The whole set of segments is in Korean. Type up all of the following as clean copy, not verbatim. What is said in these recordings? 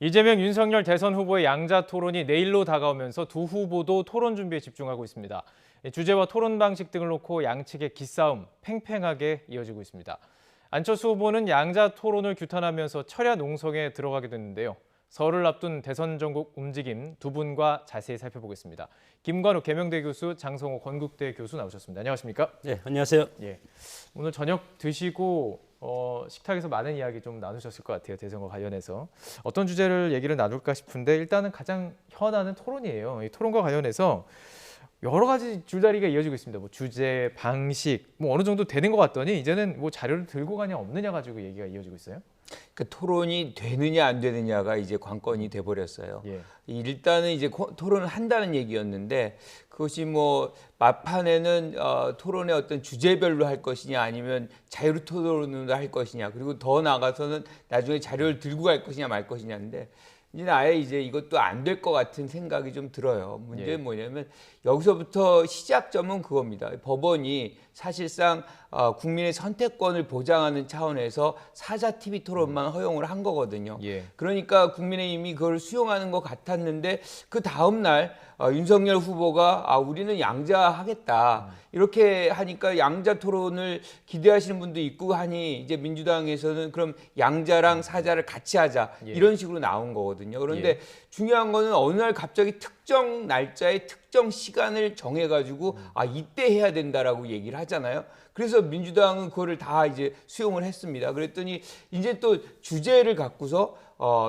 이재명, 윤석열 대선 후보의 양자 토론이 내일로 다가오면서 두 후보도 토론 준비에 집중하고 있습니다. 주제와 토론 방식 등을 놓고 양측의 기싸움 팽팽하게 이어지고 있습니다. 안철수 후보는 양자 토론을 규탄하면서 철야 농성에 들어가게 됐는데요. 설을 앞둔 대선 전국 움직임 두 분과 자세히 살펴보겠습니다. 김관우 계명대 교수, 장성호 건국대 교수 나오셨습니다. 안녕하십니까? 네, 안녕하세요. 예, 오늘 저녁 드시고 식탁에서 많은 이야기 좀 나누셨을 것 같아요. 대선과 관련해서. 어떤 주제를 얘기를 나눌까 싶은데 일단은 가장 현안은 토론이에요. 이 토론과 관련해서 여러 가지 줄다리기가 이어지고 있습니다. 뭐 주제, 방식, 뭐 어느 정도 되는 것 같더니 이제는 뭐 자료를 들고 가냐 없느냐 가지고 얘기가 이어지고 있어요. 그 토론이 되느냐 안 되느냐가 이제 관건이 돼 버렸어요. 예. 일단은 이제 토론을 한다는 얘기였는데 그것이 뭐 막판에는 토론의 어떤 주제별로 할 것이냐 아니면 자유로 토론으로 할 것이냐 그리고 더 나아가서는 나중에 자료를 들고 갈 것이냐 말 것이냐인데 이제 아예 이제 이것도 안 될 것 같은 생각이 좀 들어요. 문제는 뭐냐면 여기서부터 시작점은 그겁니다. 법원이 사실상 국민의 선택권을 보장하는 차원에서 사자 TV 토론만 허용을 한 거거든요. 예. 그러니까 국민의힘이 그걸 수용하는 것 같았는데 그 다음 날 윤석열 후보가 우리는 양자하겠다 이렇게 하니까 양자 토론을 기대하시는 분도 있고 하니 이제 민주당에서는 그럼 양자랑 사자를 같이 하자 이런 식으로 나온 거거든요. 그런데 중요한 거는 어느 날 갑자기 특정 날짜에 특정 시간을 정해가지고 이때 해야 된다라고 얘기를 하잖아요. 그래서 민주당은 그거를 다 이제 수용을 했습니다. 그랬더니 이제 또 주제를 갖고서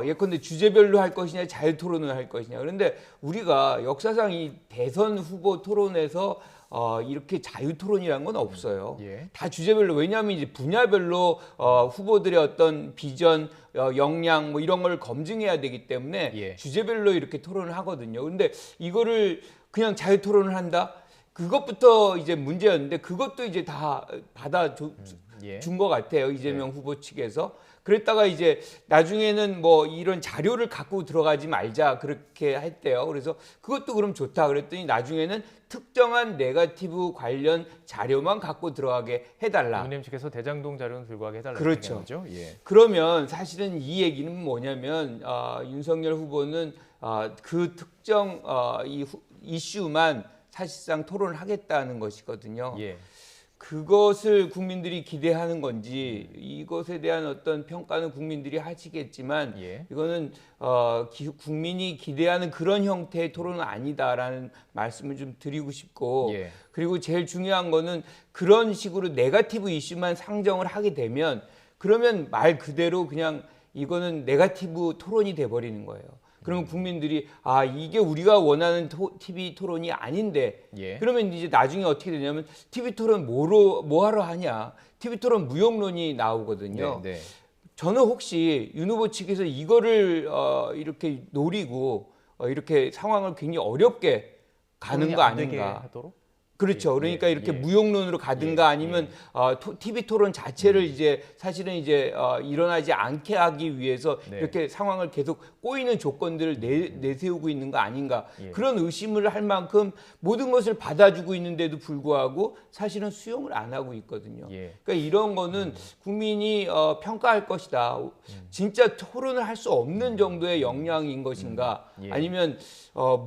예컨대 주제별로 할 것이냐 자유 토론을 할 것이냐. 그런데 우리가 역사상 이 대선 후보 토론에서 이렇게 자유 토론이라는 건 없어요. 다 주제별로. 왜냐하면 이제 분야별로 후보들의 어떤 비전, 역량 뭐 이런 걸 검증해야 되기 때문에 주제별로 이렇게 토론을 하거든요. 그런데 이거를 그냥 자유 토론을 한다? 그것부터 이제 문제였는데 그것도 이제 다 받아준 것 같아요. 이재명 후보 측에서. 그랬다가 이제 나중에는 뭐 이런 자료를 갖고 들어가지 말자 그렇게 했대요. 그래서 그것도 그럼 좋다 그랬더니 나중에는 특정한 네거티브 관련 자료만 갖고 들어가게 해달라. 국민의힘 측에서 대장동 자료는 들고 가게 해달라. 그렇죠. 예. 그러면 사실은 이 얘기는 뭐냐면 윤석열 후보는 그 특정 이슈만 사실상 토론을 하겠다는 것이거든요. 그것을 국민들이 기대하는 건지 이것에 대한 어떤 평가는 국민들이 하시겠지만 이거는 국민이 기대하는 그런 형태의 토론은 아니다라는 말씀을 좀 드리고 싶고 그리고 제일 중요한 거는 그런 식으로 네거티브 이슈만 상정을 하게 되면 그러면 말 그대로 그냥 이거는 네거티브 토론이 돼버리는 거예요. 그러면 국민들이 이게 우리가 원하는 TV 토론이 아닌데 그러면 이제 나중에 어떻게 되냐면 TV 토론 뭐 하러 하냐. TV 토론 무용론이 나오거든요. 저는 혹시 윤 후보 측에서 이거를 이렇게 노리고 이렇게 상황을 굉장히 어렵게 가는 거 아닌가. 그렇죠. 그러니까 이렇게 무용론으로 가든가 아니면 TV 토론 자체를 이제 사실은 이제 일어나지 않게 하기 위해서 이렇게 상황을 계속 꼬이는 조건들을 내세우고 있는 거 아닌가. 그런 의심을 할 만큼 모든 것을 받아주고 있는데도 불구하고 사실은 수용을 안 하고 있거든요. 그러니까 이런 거는 국민이 평가할 것이다. 진짜 토론을 할 수 없는 정도의 역량인 것인가 아니면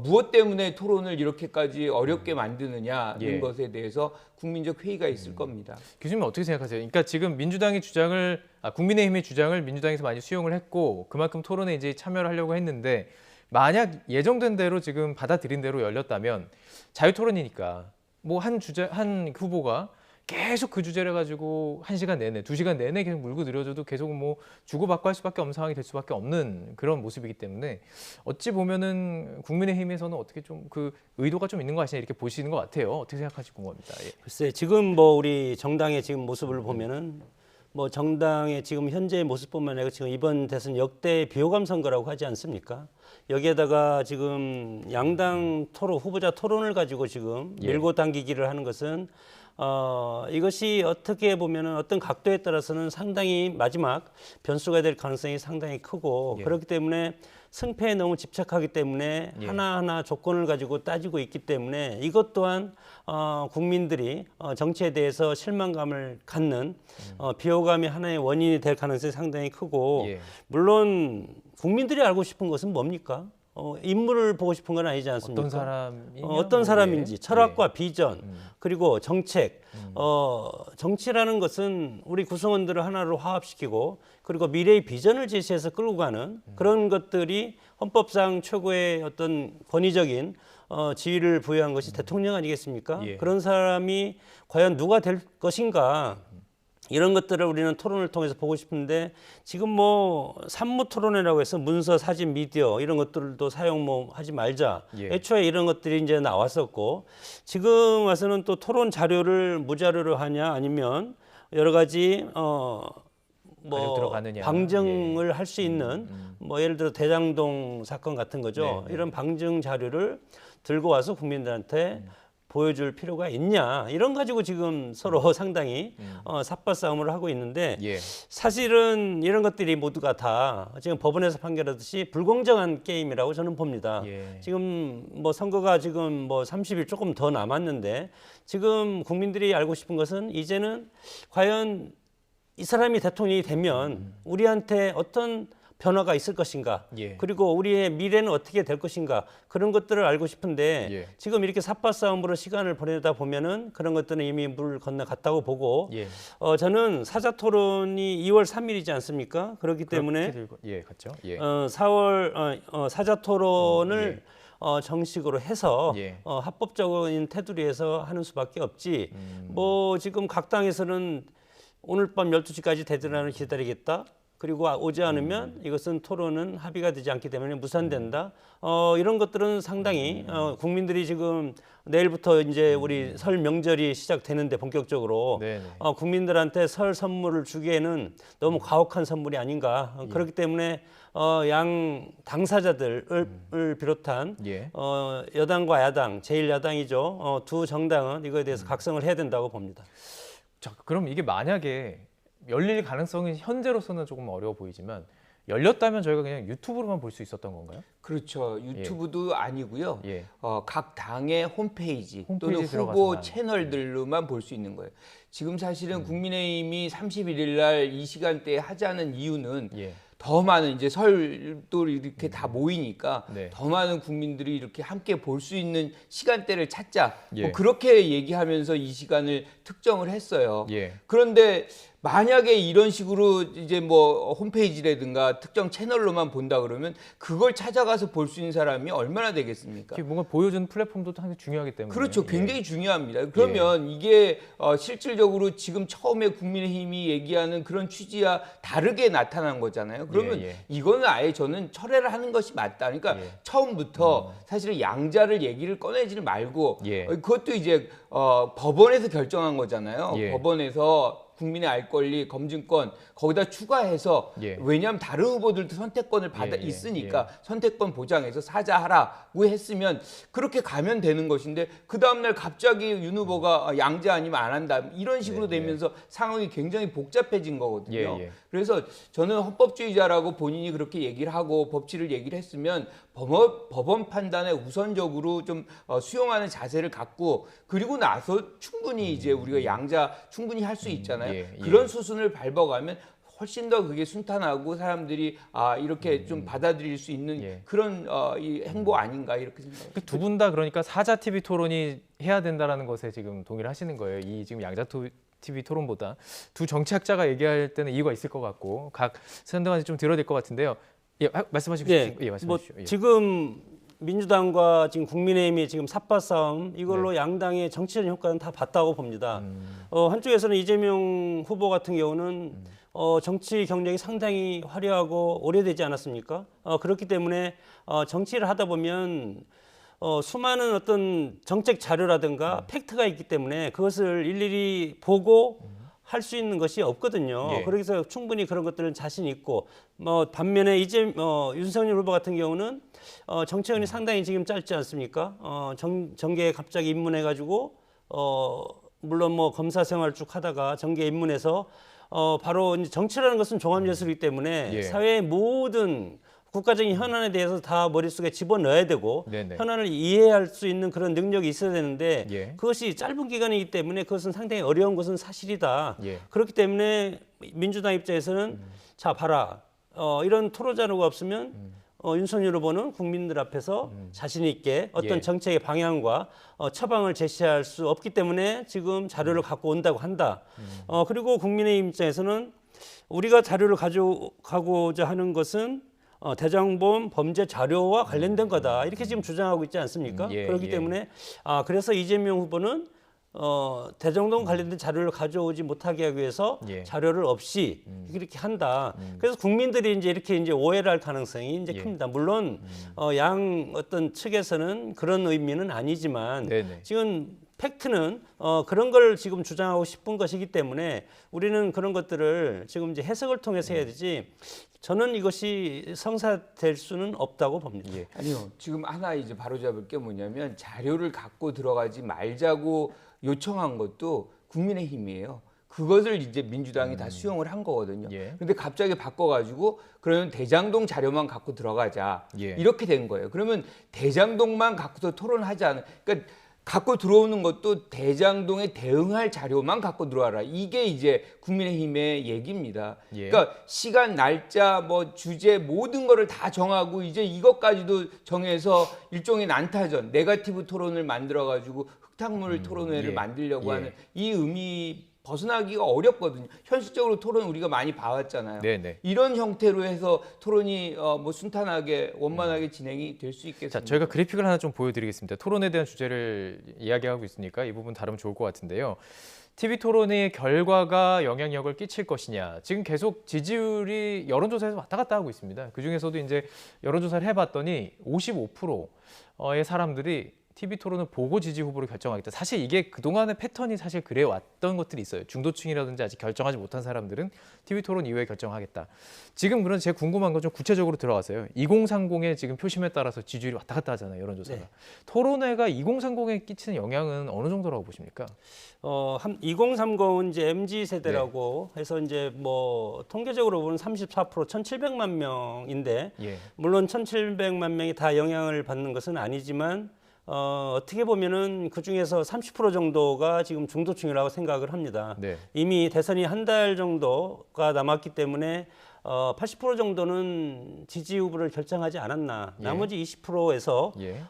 무엇 때문에 토론을 이렇게까지 어렵게 만드느냐는 것에 대해서 국민적 회의가 있을 겁니다. 교수님 어떻게 생각하세요? 그러니까 지금 민주당의 주장을 국민의힘의 주장을 민주당에서 많이 수용을 했고 그만큼 토론에 이제 참여를 하려고 했는데 만약 예정된 대로 지금 받아들인 대로 열렸다면 자유 토론이니까 뭐 한 후보가 계속 그 주제를 가지고 1시간 내내, 2시간 내내 계속 물고 늘어져도 계속 뭐 주고받고 할 수밖에 없는 상황이 될 수밖에 없는 그런 모습이기 때문에 어찌 보면은 국민의힘에서는 어떻게 좀 그 의도가 좀 있는 거 아시냐 이렇게 보시는 것 같아요. 어떻게 생각하실지 궁금합니다. 글쎄 지금 뭐 우리 정당의 지금 모습을 보면은 뭐 정당의 지금 현재의 모습뿐만 아니라 지금 이번 대선 역대 비호감 선거라고 하지 않습니까? 여기에다가 지금 양당 토론 후보자 토론을 가지고 지금 밀고 당기기를 하는 것은 이것이 어떻게 보면은 어떤 각도에 따라서는 상당히 마지막 변수가 될 가능성이 상당히 크고 예. 그렇기 때문에 승패에 너무 집착하기 때문에 예. 하나하나 조건을 가지고 따지고 있기 때문에 이것 또한 국민들이 정치에 대해서 실망감을 갖는 비호감이 하나의 원인이 될 가능성이 상당히 크고 예. 물론 국민들이 알고 싶은 것은 뭡니까? 인물을 보고 싶은 건 아니지 않습니까? 어떤 사람이냐, 어떤 사람인지 예. 철학과 예. 비전 그리고 정책 정치라는 것은 우리 구성원들을 하나로 화합시키고 그리고 미래의 비전을 제시해서 끌고 가는 그런 것들이 헌법상 최고의 어떤 권위적인 지위를 부여한 것이 대통령 아니겠습니까? 예. 그런 사람이 과연 누가 될 것인가? 이런 것들을 우리는 토론을 통해서 보고 싶은데 지금 뭐 산무 토론회라고 해서 문서, 사진, 미디어 이런 것들도 사용 뭐 하지 말자. 예. 애초에 이런 것들이 이제 나왔었고 지금 와서는 또 토론 자료를 무자료로 하냐 아니면 여러 가지 가족 뭐 들어가느냐. 방증을 할 수 있는 뭐 예를 들어 대장동 사건 같은 거죠. 네, 네. 이런 방증 자료를 들고 와서 국민들한테 보여줄 필요가 있냐 이런 가지고 지금 서로 상당히 삿발 싸움을 하고 있는데 예. 사실은 이런 것들이 모두가 다 지금 법원에서 판결하듯이 불공정한 게임이라고 저는 봅니다. 예. 지금 뭐 선거가 지금 뭐 30일 조금 더 남았는데 지금 국민들이 알고 싶은 것은 이제는 과연 이 사람이 대통령이 되면 우리한테 어떤 변화가 있을 것인가 예. 그리고 우리의 미래는 어떻게 될 것인가 그런 것들을 알고 싶은데 예. 지금 이렇게 삿발 싸움으로 시간을 보내다 보면은 그런 것들은 이미 물 건너갔다고 보고 예. 저는 사자 토론이 2월 3일이지 않습니까? 그렇기 때문에 예, 갔죠. 예. 4월 사자 토론을 정식으로 해서 예. 합법적인 테두리에서 하는 수밖에 없지. 뭐 지금 각 당에서는 오늘 밤 12시까지 데드라인을 기다리겠다. 그리고 오지 않으면 이것은 토론은 합의가 되지 않기 때문에 무산된다. 이런 것들은 상당히 국민들이 지금 내일부터 이제 우리 설 명절이 시작되는데 본격적으로 네네. 국민들한테 설 선물을 주기에는 너무 가혹한 선물이 아닌가. 그렇기 때문에 양 당사자들을 비롯한 예. 여당과 야당, 제1야당이죠. 두 정당은 이거에 대해서 각성을 해야 된다고 봅니다. 자, 그럼 이게 만약에 열릴 가능성이 현재로서는 조금 어려워 보이지만 열렸다면 저희가 그냥 유튜브로만 볼 수 있었던 건가요? 그렇죠. 유튜브도 아니고요. 예. 각 당의 홈페이지 또는 홈페이지 후보 들어가서만. 채널들로만 볼 수 있는 거예요. 지금 사실은 국민의힘이 31일 날 이 시간대에 하자는 이유는 예. 더 많은 이제 설도 이렇게 다 모이니까 네. 더 많은 국민들이 이렇게 함께 볼 수 있는 시간대를 찾자. 예. 뭐 그렇게 얘기하면서 이 시간을 특정을 했어요. 예. 그런데 만약에 이런 식으로 이제 뭐 홈페이지라든가 특정 채널로만 본다 그러면 그걸 찾아가서 볼 수 있는 사람이 얼마나 되겠습니까? 이게 뭔가 보여주는 플랫폼도 상당히 중요하기 때문에. 그렇죠. 예. 굉장히 중요합니다. 그러면 이게 실질적으로 지금 처음에 국민의힘이 얘기하는 그런 취지와 다르게 나타난 거잖아요. 그러면 예. 이거는 아예 저는 철회를 하는 것이 맞다. 그러니까 예. 처음부터 사실은 양자를 얘기를 꺼내지 말고 예. 그것도 이제 법원에서 결정한 거잖아요. 예. 법원에서 국민의 알 권리, 검증권 거기다 추가해서 예. 왜냐하면 다른 후보들도 선택권을 받아 예, 예, 있으니까 선택권 보장해서 사자하라고 했으면 그렇게 가면 되는 것인데 그 다음날 갑자기 윤 후보가 양자 아니면 안 한다 이런 식으로 예, 되면서 상황이 굉장히 복잡해진 거거든요. 예, 예. 그래서 저는 헌법주의자라고 본인이 그렇게 얘기를 하고 법치를 얘기를 했으면 법원 판단에 우선적으로 좀 수용하는 자세를 갖고 그리고 나서 충분히 이제 우리가 양자 충분히 할 수 있잖아요. 예, 예. 그런 수순을 밟아가면 훨씬 더 그게 순탄하고 사람들이 이렇게 좀 받아들일 수 있는 예. 그런 이 행보 아닌가 이렇게 생각합니다. 두 분 다 그러니까 사자 TV 토론이 해야 된다라는 것에 지금 동의를 하시는 거예요. 이 지금 양자 TV 토론보다 두 정치학자가 얘기할 때는 이유가 있을 것 같고 각 선대관이 좀 들어야 될 것 같은데요. 예, 말씀하시고 싶으신 예, 말씀해 뭐 주시죠. 예. 지금 민주당과 지금 국민의힘이 지금 삿발 싸움 이걸로 양당의 정치적 효과는 다 봤다고 봅니다. 한쪽에서는 이재명 후보 같은 경우는 정치 경력이 상당히 화려하고 오래되지 않았습니까? 그렇기 때문에 정치를 하다 보면 수많은 어떤 정책 자료라든가 팩트가 있기 때문에 그것을 일일이 보고 할 수 있는 것이 없거든요. 예. 그래서 충분히 그런 것들은 자신 있고 반면에 윤석열 후보 같은 경우는 정치권이 상당히 지금 짧지 않습니까? 정계에 갑자기 입문해 가지고 물론 뭐 검사 생활 쭉 하다가 정계에 입문해서 바로 이제 정치라는 것은 종합예술이기 때문에 예. 사회의 모든 국가적인 현안에 대해서 다 머릿속에 집어넣어야 되고 네네. 현안을 이해할 수 있는 그런 능력이 있어야 되는데 예. 그것이 짧은 기간이기 때문에 그것은 상당히 어려운 것은 사실이다. 예. 그렇기 때문에 민주당 입장에서는 자 봐라 이런 토론 자료가 없으면 윤석열 후보는 국민들 앞에서 자신 있게 어떤 예. 정책의 방향과 처방을 제시할 수 없기 때문에 지금 자료를 갖고 온다고 한다. 그리고 국민의힘 입장에서는 우리가 자료를 가져가고자 하는 것은 대장범 범죄 자료와 관련된 거다. 이렇게 지금 주장하고 있지 않습니까? 예, 그렇기 예. 때문에 그래서 이재명 후보는 대장동 관련된 자료를 가져오지 못하게 하기 위해서 예. 자료를 없이 이렇게 한다. 그래서 국민들이 이제 이렇게 이제 오해를 할 가능성이 이제 예. 큽니다. 물론 양 어떤 측에서는 그런 의미는 아니지만 네네. 지금 팩트는 그런 걸 지금 주장하고 싶은 것이기 때문에 우리는 그런 것들을 지금 이제 해석을 통해서 해야 되지. 저는 이것이 성사될 수는 없다고 봅니다. 예. 아니요. 지금 하나 이제 바로잡을 게 뭐냐면 자료를 갖고 들어가지 말자고 요청한 것도 국민의힘이에요. 그것을 이제 민주당이 다 수용을 한 거거든요. 예. 그런데 갑자기 바꿔가지고 그러면 대장동 자료만 갖고 들어가자. 예. 이렇게 된 거예요. 그러면 대장동만 갖고서 토론하지 않은, 그러니까 갖고 들어오는 것도 대장동에 대응할 자료만 갖고 들어와라. 이게 이제 국민의힘의 얘기입니다. 예. 그러니까 시간, 날짜, 뭐 주제 모든 거를 다 정하고 이제 이것까지도 정해서 일종의 난타전, 네거티브 토론을 만들어 가지고 흑탕물 토론회를 예. 만들려고 예. 하는 이 의미 벗어나기가 어렵거든요. 현실적으로 토론 우리가 많이 봐왔잖아요. 네네. 이런 형태로 해서 토론이 뭐 순탄하게 원만하게 진행이 될 수 있겠습니다. 자, 저희가 그래픽을 하나 좀 보여드리겠습니다. 토론에 대한 주제를 이야기하고 있으니까 이 부분 다루면 좋을 것 같은데요. TV 토론의 결과가 영향력을 끼칠 것이냐. 지금 계속 지지율이 여론조사에서 왔다 갔다 하고 있습니다. 그중에서도 이제 여론조사를 해봤더니 55%의 사람들이 TV 토론을 보고 지지 후보를 결정하겠다. 사실 이게 그동안의 패턴이 사실 그래 왔던 것들이 있어요. 중도층이라든지 아직 결정하지 못한 사람들은 TV 토론 이후에 결정하겠다. 지금 그런 제가 궁금한 건 좀 구체적으로 들어가세요. 2030의 지금 표심에 따라서 지지율이 왔다 갔다 하잖아요. 여론조사가. 네. 토론회가 2030에 끼치는 영향은 어느 정도라고 보십니까? 2030은 이제 MZ 세대라고 해서 이제 뭐 통계적으로 보면 34% 1,700만 명인데 예. 물론 1,700만 명이 다 영향을 받는 것은 아니지만 어떻게 보면은 그 중에서 30% 정도가 지금 중도층이라고 생각을 합니다. 네. 이미 대선이 한 달 정도가 남았기 때문에 80% 정도는 지지 후보를 결정하지 않았나. 예. 나머지 20%에서 예.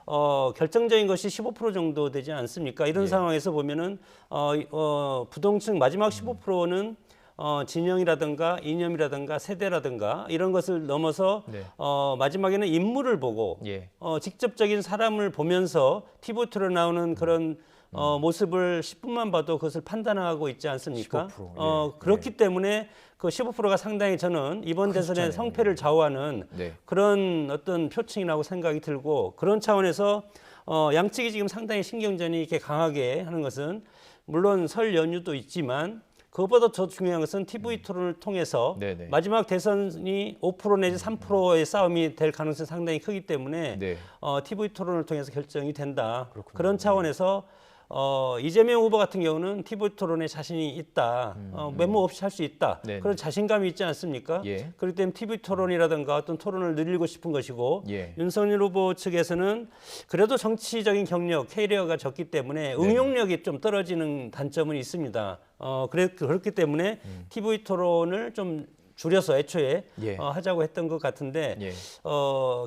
결정적인 것이 15% 정도 되지 않습니까? 이런 예. 상황에서 보면은 부동층 마지막 15%는 진영이라든가 이념이라든가 세대라든가 이런 것을 넘어서 네. 마지막에는 인물을 보고 예. 직접적인 사람을 보면서 TV토론에 나오는 그런 모습을 10분만 봐도 그것을 판단하고 있지 않습니까? 15%, 예. 그렇기 때문에 그 15%가 상당히 저는 이번 대선의 성패를 좌우하는 네. 그런 어떤 표층이라고 생각이 들고 그런 차원에서 양측이 지금 상당히 신경전이 이렇게 강하게 하는 것은 물론 설 연휴도 있지만 그것보다 더 중요한 것은 TV 토론을 통해서 네네. 마지막 대선이 5% 내지 3%의 싸움이 될 가능성이 상당히 크기 때문에 네. TV 토론을 통해서 결정이 된다. 그렇군요. 그런 차원에서 이재명 후보 같은 경우는 TV 토론에 자신이 있다. 메모 없이 할 수 있다. 네네. 그런 자신감이 있지 않습니까? 예. 그렇기 때문에 TV 토론이라든가 어떤 토론을 늘리고 싶은 것이고 예. 윤석열 후보 측에서는 그래도 정치적인 경력, 캐리어가 적기 때문에 응용력이 좀 떨어지는 단점은 있습니다. 그렇기 때문에 TV 토론을 좀 줄여서 애초에 예. 하자고 했던 것 같은데 예.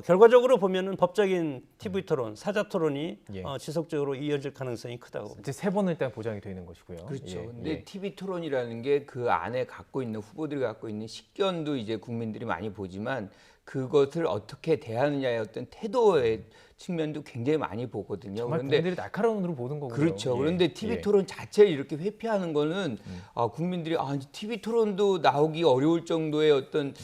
결과적으로 보면은 법적인 TV 토론, 사자 토론이 예. 지속적으로 이어질 가능성이 크다고 봅니다. 이제 3번은 일단 보장이 되는 것이고요. 그렇죠. 예. 근데 예. TV 토론이라는 게 그 안에 갖고 있는 후보들이 갖고 있는 식견도 이제 국민들이 많이 보지만 그것을 어떻게 대하느냐의 어떤 태도의 측면도 굉장히 많이 보거든요. 정말 그런데 국민들이 날카로운 눈으로 보는 거군요. 그렇죠. 예. 그런데 TV 예. 토론 자체를 이렇게 회피하는 거는 국민들이 TV 토론도 나오기 어려울 정도의 어떤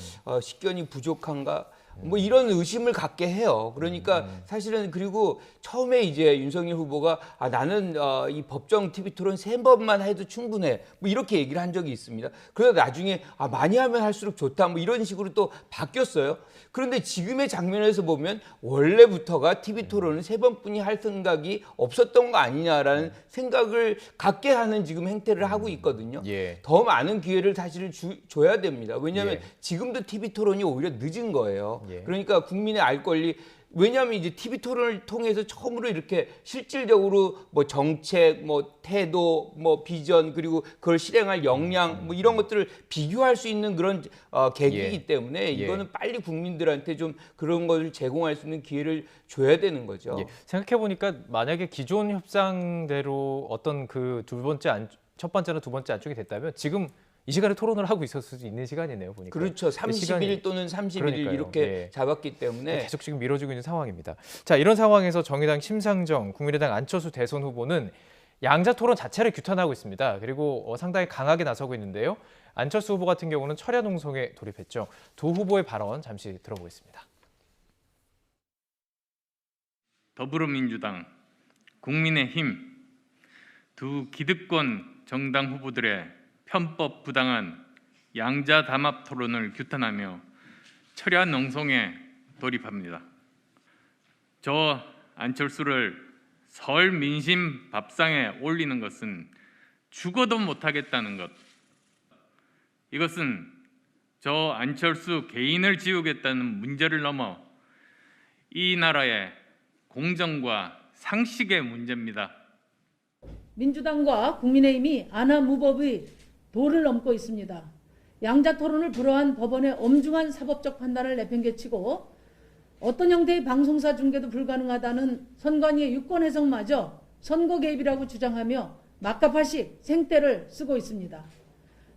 식견이 부족한가? 뭐 이런 의심을 갖게 해요. 그러니까 사실은 그리고 처음에 이제 윤석열 후보가 나는 이 법정 TV 토론 3번만 해도 충분해. 뭐 이렇게 얘기를 한 적이 있습니다. 그러다 나중에 많이 하면 할수록 좋다. 뭐 이런 식으로 또 바뀌었어요. 그런데 지금의 장면에서 보면 원래부터가 TV 토론은 3번뿐이 할 생각이 없었던 거 아니냐라는 생각을 갖게 하는 지금 행태를 하고 있거든요. 예. 더 많은 기회를 사실은 줘야 됩니다. 왜냐하면 예. 지금도 TV 토론이 오히려 늦은 거예요. 예. 그러니까 국민의 알 권리 왜냐하면 이제 TV 토론을 통해서 처음으로 이렇게 실질적으로 뭐 정책, 뭐 태도, 뭐 비전 그리고 그걸 실행할 역량 뭐 이런 것들을 비교할 수 있는 그런 계기이기 예. 때문에 이거는 빨리 국민들한테 좀 그런 것을 제공할 수 있는 기회를 줘야 되는 거죠. 예. 생각해 보니까 만약에 기존 협상대로 어떤 그 첫 번째나 두 번째 안쪽이 됐다면 지금 이 시간에 토론을 하고 있을 수 있는 시간이네요, 보니까. 그렇죠. 30일 또는 31일 그러니까요. 이렇게 예. 잡았기 때문에 계속 지금 미뤄지고 있는 상황입니다. 자, 이런 상황에서 정의당 심상정, 국민의당 안철수 대선 후보는 양자 토론 자체를 규탄하고 있습니다. 그리고 상당히 강하게 나서고 있는데요. 안철수 후보 같은 경우는 철야 농성에 돌입했죠. 두 후보의 발언 잠시 들어보겠습니다. 더불어민주당, 국민의힘 두 기득권 정당 후보들의 편법 부당한 양자 담합 토론을 규탄하며 철야 농성에 돌입합니다. 저 안철수를 설 민심 밥상에 올리는 것은 죽어도 못하겠다는 것. 이것은 저 안철수 개인을 지우겠다는 문제를 넘어 이 나라의 공정과 상식의 문제입니다. 민주당과 국민의힘이 안하무법의 도를 넘고 있습니다. 양자 토론을 불허한 법원의 엄중한 사법적 판단을 내팽개치고 어떤 형태의 방송사 중계도 불가능하다는 선관위의 유권 해석마저 선거 개입이라고 주장하며 막가파식 생떼를 쓰고 있습니다.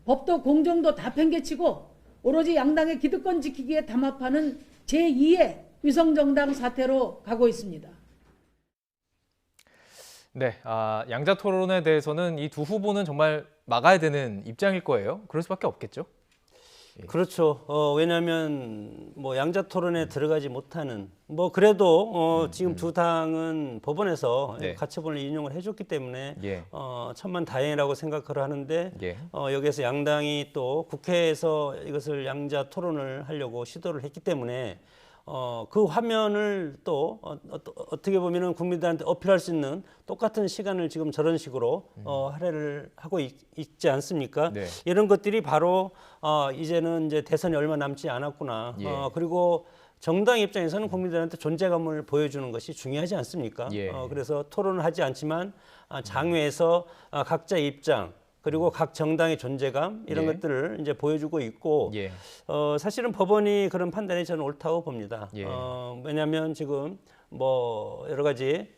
법도 공정도 다 팽개치고 오로지 양당의 기득권 지키기에 담합하는 제2의 위성정당 사태로 가고 있습니다. 네, 양자 토론에 대해서는 이 두 후보는 정말 막아야 되는 입장일 거예요. 그럴 수밖에 없겠죠. 그렇죠. 왜냐하면 뭐 양자 토론에 들어가지 못하는 그래도 지금 두 당은 법원에서 네. 가처분을 인용을 해줬기 때문에 예. 천만 다행이라고 생각을 하는데 예. 여기에서 양당이 또 국회에서 이것을 양자 토론을 하려고 시도를 했기 때문에 그 화면을 또 어떻게 보면은 국민들한테 어필할 수 있는 똑같은 시간을 지금 저런 식으로 할애를 하고 있지 않습니까? 네. 이런 것들이 바로 이제는 이제 대선이 얼마 남지 않았구나. 예. 그리고 정당 입장에서는 국민들한테 존재감을 보여주는 것이 중요하지 않습니까? 예. 그래서 토론을 하지 않지만 장외에서 각자의 입장 그리고 각 정당의 존재감 이런 예. 것들을 이제 보여주고 있고 예. 사실은 법원이 그런 판단이 저는 옳다고 봅니다. 예. 왜냐하면 지금 여러 가지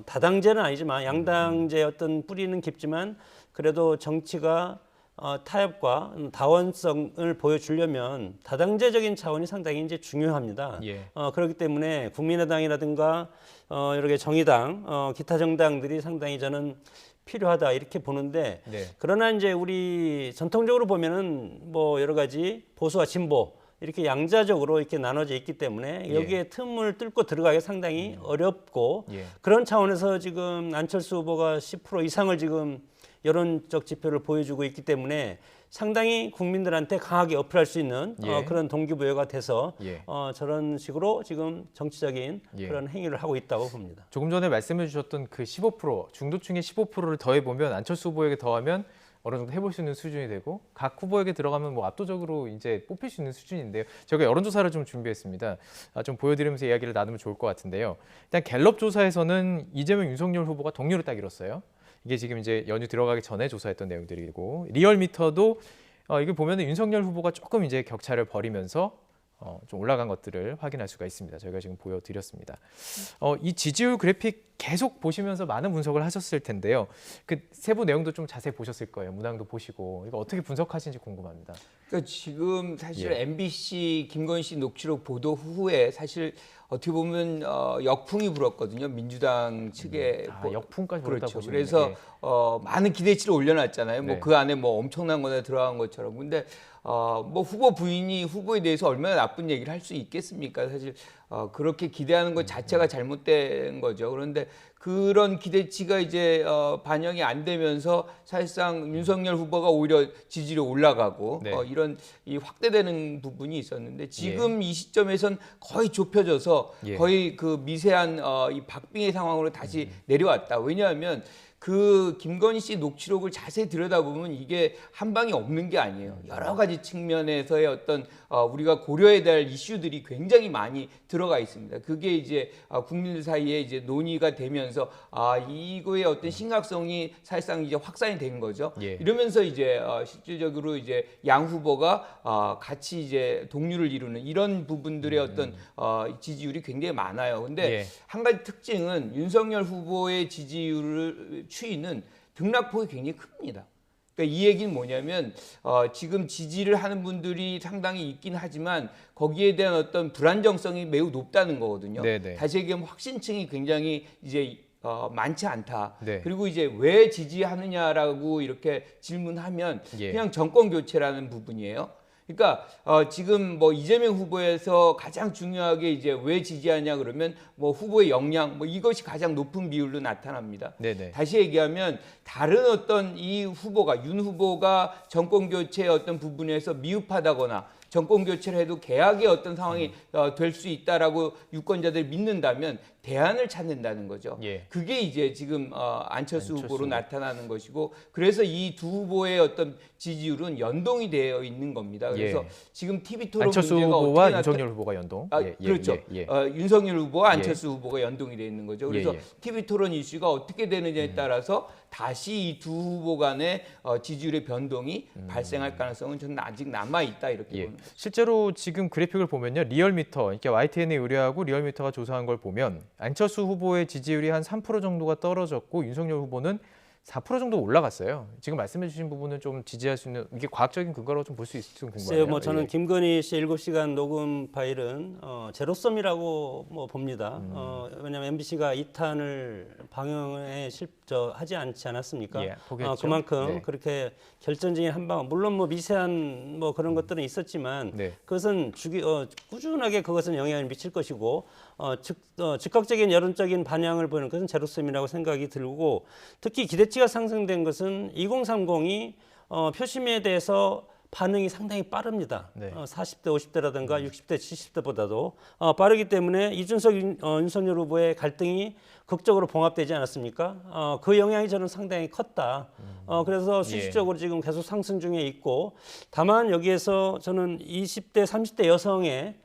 다당제는 아니지만 양당제의 어떤 뿌리는 깊지만 그래도 정치가 타협과 다원성을 보여주려면 다당제적인 차원이 상당히 이제 중요합니다. 예. 그렇기 때문에 국민의당이라든가 여러 개 정의당, 기타 정당들이 상당히 저는 필요하다 이렇게 보는데 네. 그러나 이제 우리 전통적으로 보면은 여러 가지 보수와 진보 이렇게 양자적으로 이렇게 나눠져 있기 때문에 여기에 틈을 뚫고 들어가기 상당히 어렵고 예. 그런 차원에서 지금 안철수 후보가 10% 이상을 지금 여론적 지표를 보여주고 있기 때문에 상당히 국민들한테 강하게 어필할 수 있는 예. 그런 동기부여가 돼서 예. 저런 식으로 지금 정치적인 예. 그런 행위를 하고 있다고 봅니다. 조금 전에 말씀해 주셨던 그 15% 중도층의 15%를 더해보면 안철수 후보에게 더하면 어느 정도 해볼 수 있는 수준이 되고 각 후보에게 들어가면 압도적으로 이제 뽑힐 수 있는 수준인데요. 제가 여론조사를 좀 준비했습니다. 좀 보여드리면서 이야기를 나누면 좋을 것 같은데요. 일단 갤럽 조사에서는 이재명, 윤석열 후보가 동률을 딱 이뤘어요. 이게 지금 이제 연휴 들어가기 전에 조사했던 내용들이고 리얼미터도 이게 보면은 윤석열 후보가 조금 이제 격차를 벌이면서 좀 올라간 것들을 확인할 수가 있습니다. 저희가 지금 보여드렸습니다. 이 지지율 그래픽 계속 보시면서 많은 분석을 하셨을 텐데요. 그 세부 내용도 좀 자세히 보셨을 거예요. 문항도 보시고 이거 어떻게 분석하시는지 궁금합니다. 그러니까 지금 사실 예. MBC 김건희 씨 녹취록 보도 후에 사실 어떻게 보면 역풍이 불었거든요. 민주당 측에 역풍까지 불었다고 그렇죠. 보시면 그래서 많은 기대치를 올려놨잖아요. 뭐 네. 그 안에 뭐 엄청난 거나 들어간 것처럼. 근데 뭐 후보 부인이 후보에 대해서 얼마나 나쁜 얘기를 할 수 있겠습니까? 사실 그렇게 기대하는 것 자체가 잘못된 거죠. 그런데 그런 기대치가 이제 반영이 안 되면서 사실상 윤석열 후보가 오히려 지지율이 올라가고 네. 이런 이 확대되는 부분이 있었는데 지금 이 시점에선 거의 좁혀져서 거의 그 미세한 이 박빙의 상황으로 다시 내려왔다. 왜냐하면 그 김건희 씨 녹취록을 자세히 들여다보면 이게 한 방이 없는 게 아니에요. 여러 가지 측면에서의 어떤 우리가 고려해야 될 이슈들이 굉장히 많이 들어가 있습니다. 그게 이제 국민들 사이에 이제 논의가 되면서 이거의 어떤 심각성이 사실상 이제 확산이 된 거죠. 이러면서 이제 실질적으로 이제 양 후보가 같이 이제 동률을 이루는 이런 부분들의 어떤 지지율이 굉장히 많아요. 근데 한 가지 특징은 윤석열 후보의 지지율을 추이는 등락폭이 굉장히 큽니다. 그러니까 이 얘기는 뭐냐면 지금 지지를 하는 분들이 상당히 있긴 하지만 거기에 대한 어떤 불안정성이 매우 높다는 거거든요. 네네. 다시 얘기하면 확신층이 굉장히 이제 많지 않다. 네. 그리고 이제 왜 지지하느냐라고 이렇게 질문하면 그냥 정권 교체라는 부분이에요. 그러니까 지금 뭐 이재명 후보에서 가장 중요하게 이제 왜 지지하냐 그러면 뭐 후보의 역량 뭐 이것이 가장 높은 비율로 나타납니다. 네네. 다시 얘기하면 다른 어떤 이 후보가 윤 후보가 정권 교체의 어떤 부분에서 미흡하다거나 정권 교체를 해도 개혁의 어떤 상황이 될 수 있다라고 유권자들이 믿는다면 대안을 찾는다는 거죠. 그게 이제 지금 안철수 후보로 나타나는 것이고 그래서 이 두 후보의 어떤 지지율은 연동이 되어 있는 겁니다. 그래서 지금 TV 토론 안철수 문제가 후보와 어떻게 윤석열 후보가 연동. 그렇죠. 윤석열 후보와 안철수 후보가 연동이 되어 있는 거죠. 그래서 TV 토론 이슈가 어떻게 되느냐에 따라서 다시 이 두 후보 간의 지지율의 변동이 발생할 가능성은 저는 아직 남아 있다 이렇게 봅니다. 실제로 지금 그래픽을 보면요, 리얼미터, 이렇게 YTN이 의뢰하고 리얼미터가 조사한 걸 보면 안철수 후보의 지지율이 한 3% 정도가 떨어졌고 윤석열 후보는 4% 정도 올라갔어요. 지금 말씀해주신 부분은 좀 지지할 수 있는 이게 과학적인 근거로 좀 볼 수 있을지 궁금해요. 글쎄요, 뭐 저는 김건희 씨 7시간 녹음 파일은 제로섬이라고 뭐 봅니다. 왜냐하면 MBC가 2탄을 방영에 하지 않지 않았습니까? 포기했죠. 그만큼 그렇게 결정적인 한 방, 물론 뭐 미세한 뭐 그런 것들은 있었지만 그것은 꾸준하게 그것은 영향을 미칠 것이고 즉각적인 여론적인 반향을 보이는 것은 제로섬이라고 생각이 들고 특히 기대치가 상승된 것은 2030이 표심에 대해서 반응이 상당히 빠릅니다. 40대, 50대라든가 60대, 70대보다도 빠르기 때문에 이준석, 윤석열 후보의 갈등이 극적으로 봉합되지 않았습니까? 그 영향이 저는 상당히 컸다. 그래서 수시적으로 지금 계속 상승 중에 있고 다만 여기에서 저는 20대, 30대 여성의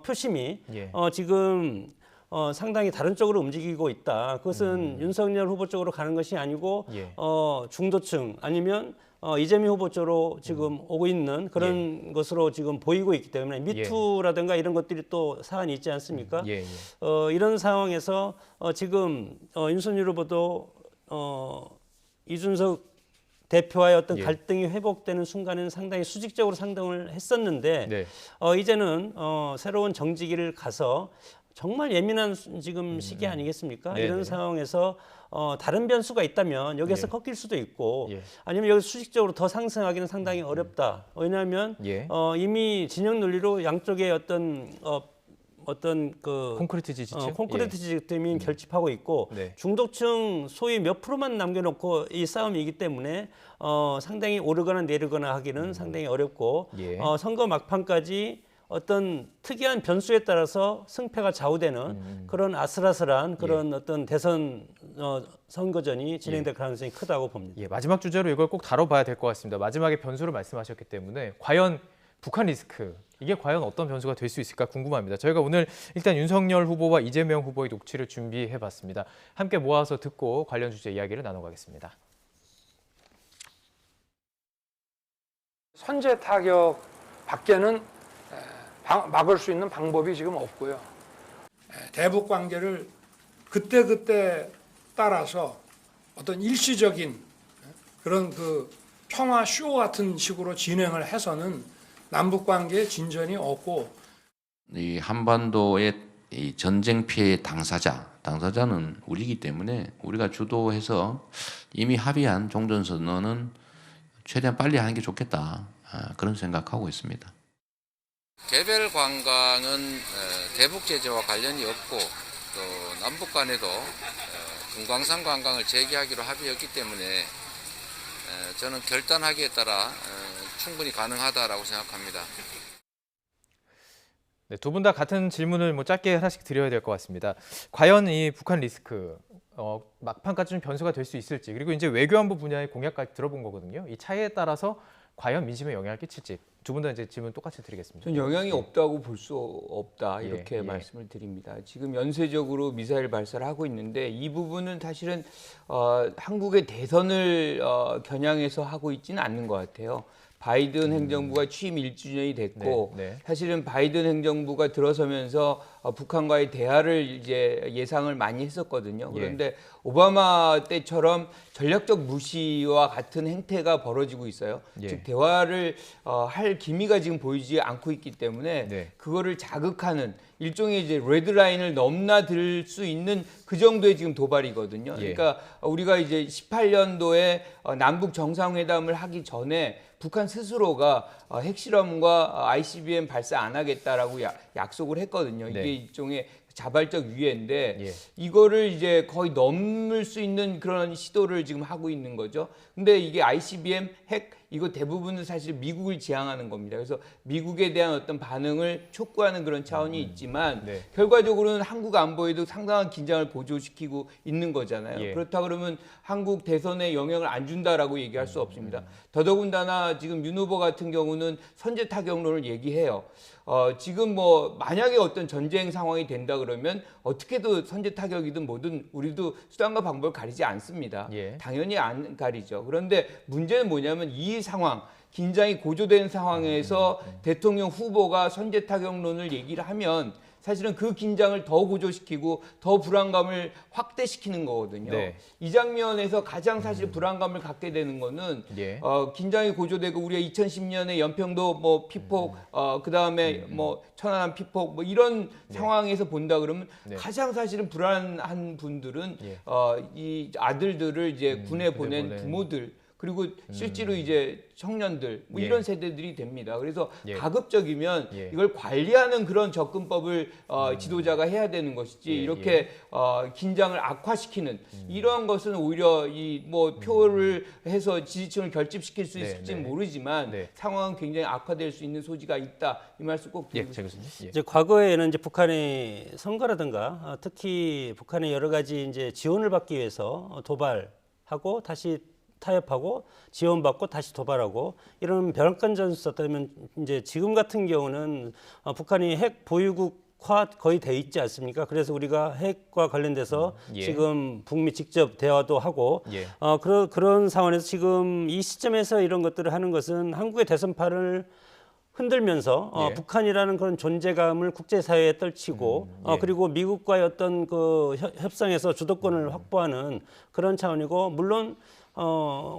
표심이 지금 상당히 다른 쪽으로 움직이고 있다. 그것은 윤석열 후보 쪽으로 가는 것이 아니고 중도층 아니면 이재명 후보 쪽으로 지금 오고 있는 그런 것으로 지금 보이고 있기 때문에 미투라든가 이런 것들이 또 사안이 있지 않습니까? 이런 상황에서 지금 윤석열 후보도 이준석 대표와의 어떤 갈등이 회복되는 순간에는 상당히 수직적으로 상승을 했었는데 이제는 새로운 정지기를 가서 정말 예민한 지금 시기 아니겠습니까? 이런 상황에서 다른 변수가 있다면 여기에서 꺾일 수도 있고 아니면 여기 수직적으로 더 상승하기는 상당히 어렵다. 왜냐하면 이미 진영 논리로 양쪽의 어떤 그 콘크리트 지지층, 콘크리트 지지층이 결집하고 있고 중도층 소위 몇 프로만 남겨놓고 이 싸움이기 때문에 상당히 오르거나 내리거나 하기는 상당히 어렵고 선거 막판까지 어떤 특이한 변수에 따라서 승패가 좌우되는 그런 아슬아슬한 그런 어떤 대선 선거전이 진행될 가능성이 크다고 봅니다. 마지막 주제로 이걸 꼭 다뤄봐야 될 것 같습니다. 마지막에 변수를 말씀하셨기 때문에 과연 북한 리스크 이게 과연 어떤 변수가 될 수 있을까 궁금합니다. 저희가 오늘 일단 윤석열 후보와 이재명 후보의 녹취를 준비해봤습니다. 함께 모아서 듣고 관련 주제 이야기를 나눠가겠습니다. 선제 타격 밖에는 막을 수 있는 방법이 지금 없고요. 대북 관계를 그때그때 따라서 어떤 일시적인 그런 그 평화 쇼 같은 식으로 진행을 해서는 남북 관계에 진전이 없고 이 한반도의 이 전쟁 피해 당사자는 우리이기 때문에 우리가 주도해서 이미 합의한 종전선언은 최대한 빨리 하는 게 좋겠다. 그런 생각하고 있습니다. 개별 관광은 대북 제재와 관련이 없고 또 남북 간에도 금강산 관광을 재개하기로 합의했기 때문에 저는 결단하기에 따라 충분히 가능하다라고 생각합니다. 네, 두 분 다 같은 질문을 뭐 짧게 하나씩 드려야 될 것 같습니다. 과연 이 북한 리스크 막판까지 좀 변수가 될 수 있을지, 그리고 이제 외교안보 분야의 공약까지 들어본 거거든요. 이 차이에 따라서 과연 민심에 영향을 끼칠지 두 분 다 이제 질문 똑같이 드리겠습니다. 전 영향이 없다고 볼 수 없다 이렇게 예. 말씀을 드립니다. 지금 연쇄적으로 미사일 발사를 하고 있는데 이 부분은 사실은 한국의 대선을 겨냥해서 하고 있지는 않는 것 같아요. 바이든 행정부가 취임 1주년이 됐고 사실은 바이든 행정부가 들어서면서 북한과의 대화를 이제 예상을 많이 했었거든요. 그런데 오바마 때처럼 전략적 무시와 같은 행태가 벌어지고 있어요. 즉 대화를 할 기미가 지금 보이지 않고 있기 때문에 그거를 자극하는 일종의 이제 레드라인을 넘나들 수 있는 그 정도의 지금 도발이거든요. 그러니까 우리가 이제 18년도에 남북 정상회담을 하기 전에 북한 스스로가 핵실험과 ICBM 발사 안 하겠다라고 약속을 했거든요. 이게 일종의 자발적 위해인데 이거를 이제 거의 넘을 수 있는 그런 시도를 지금 하고 있는 거죠. 근데 이게 ICBM 핵 이거 대부분은 사실 미국을 지향하는 겁니다. 그래서 미국에 대한 어떤 반응을 촉구하는 그런 차원이 있지만 결과적으로는 한국 안보에도 상당한 긴장을 고조시키고 있는 거잖아요. 그렇다 그러면 한국 대선에 영향을 안 준다라고 얘기할 수 없습니다. 더더군다나 지금 윤 후보 같은 경우는 선제 타격론을 얘기해요. 지금 뭐 만약에 어떤 전쟁 상황이 된다 그러면 어떻게든 선제 타격이든 뭐든 우리도 수단과 방법을 가리지 않습니다. 당연히 안 가리죠. 그런데 문제는 뭐냐면 이 상황, 긴장이 고조된 상황에서 대통령 후보가 선제 타격론을 얘기를 하면 사실은 그 긴장을 더 고조시키고 더 불안감을 확대시키는 거거든요. 이 장면에서 가장 사실 불안감을 갖게 되는 거는 긴장이 고조되고 우리가 2010년에 연평도 뭐 피폭, 그 다음에 뭐 천안함 피폭 뭐 이런 상황에서 본다 그러면 가장 사실은 불안한 분들은 이 아들들을 이제 군에 보낸 부모들. 그리고 실제로 이제 청년들 뭐 이런 세대들이 됩니다. 그래서 가급적이면 이걸 관리하는 그런 접근법을 지도자가 해야 되는 것이지 이렇게 긴장을 악화시키는 이러한 것은 오히려 이 뭐 표를 해서 지지층을 결집시킬 수 있을지는 모르지만 상황은 굉장히 악화될 수 있는 소지가 있다 이 말씀 꼭 드리고 싶습니다. 이제 과거에는 이제 북한의 선거라든가 특히 북한의 여러 가지 이제 지원을 받기 위해서 도발하고 다시 타협하고 지원받고 다시 도발하고 이런 벼랑간 전술이었다면 이제 지금 같은 경우는 북한이 핵 보유국화 거의 돼 있지 않습니까? 그래서 우리가 핵과 관련돼서 지금 북미 직접 대화도 하고 그런 상황에서 지금 이 시점에서 이런 것들을 하는 것은 한국의 대선판을 흔들면서 북한이라는 그런 존재감을 국제사회에 떨치고 그리고 미국과의 어떤 그 협상에서 주도권을 확보하는 그런 차원이고 물론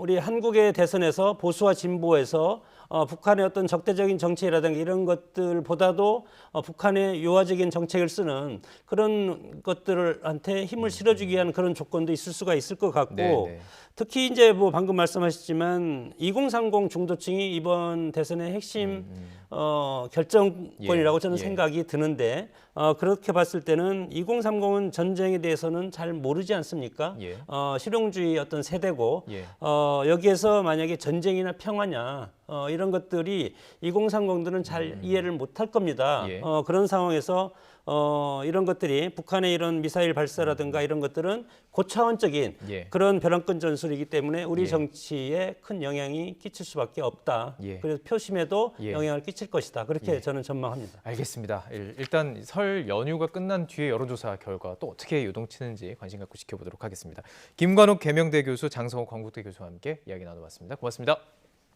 우리 한국의 대선에서 보수와 진보에서 북한의 어떤 적대적인 정책이라든가 이런 것들보다도 북한의 요하적인 정책을 쓰는 그런 것들한테 힘을 실어주기 위한 그런 조건도 있을 수가 있을 것 같고 특히 이제 뭐 방금 말씀하셨지만 2030 중도층이 이번 대선의 핵심 결정권이라고 저는 생각이 드는데 그렇게 봤을 때는 2030은 전쟁에 대해서는 잘 모르지 않습니까? 실용주의 어떤 세대고 여기에서 만약에 전쟁이나 평화냐 이런 것들이 2030들은 잘 이해를 못할 겁니다. 그런 상황에서 이런 것들이 북한의 이런 미사일 발사라든가 이런 것들은 고차원적인 그런 벼랑끝 전술이기 때문에 우리 정치에 큰 영향이 끼칠 수밖에 없다. 그래서 표심에도 영향을 끼칠 것이다. 그렇게 저는 전망합니다. 알겠습니다. 일단 설 연휴가 끝난 뒤에 여론조사 결과 또 어떻게 요동치는지 관심 갖고 지켜보도록 하겠습니다. 김관욱 계명대 교수, 장성호 건국대 교수와 함께 이야기 나눠봤습니다. 고맙습니다.